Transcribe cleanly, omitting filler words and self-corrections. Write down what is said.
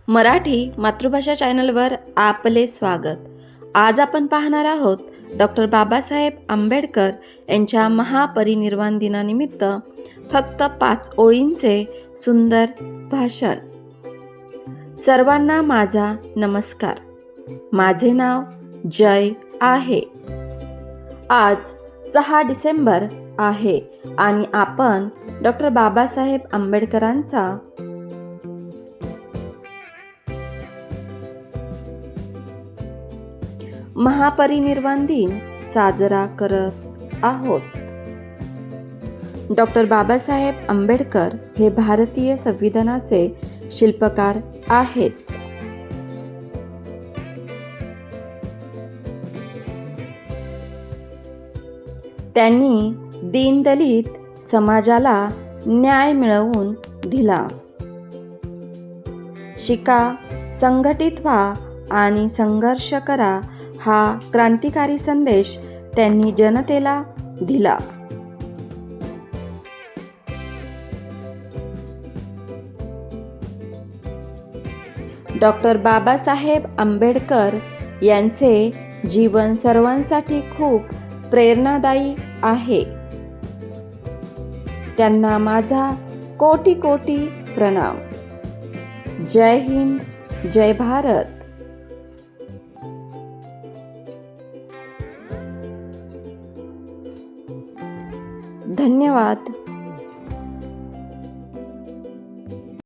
मराठी मातृभाषा चॅनलवर आपले स्वागत. आज आपण पाहणार आहोत डॉक्टर बाबासाहेब आंबेडकर यांच्या महापरिनिर्वाण दिनानिमित्त फक्त 5 ओळींचे सुंदर भाषण. सर्वांना माझा नमस्कार. माझे नाव जय आहे. आज 6 डिसेंबर आहे आणि आपण डॉक्टर बाबासाहेब आंबेडकरांचा महापरिनिर्वाण दिन साजरा करत आहोत. डॉक्टर बाबासाहेब आंबेडकर हे भारतीय संविधानाचे शिल्पकार आहेत. त्यांनी दीनदलित समाजाला न्याय मिळवून दिला. शिका, संघटित व्हा आणि संघर्ष करा हा क्रांतिकारी संदेश त्यांनी जनतेला दिला. डॉक्टर बाबासाहेब आंबेडकर यांचे जीवन सर्वांसाठी खूप प्रेरणादायी आहे. त्यांना माझा कोटी कोटी प्रणाम. जय हिंद, जय भारत. धन्यवाद.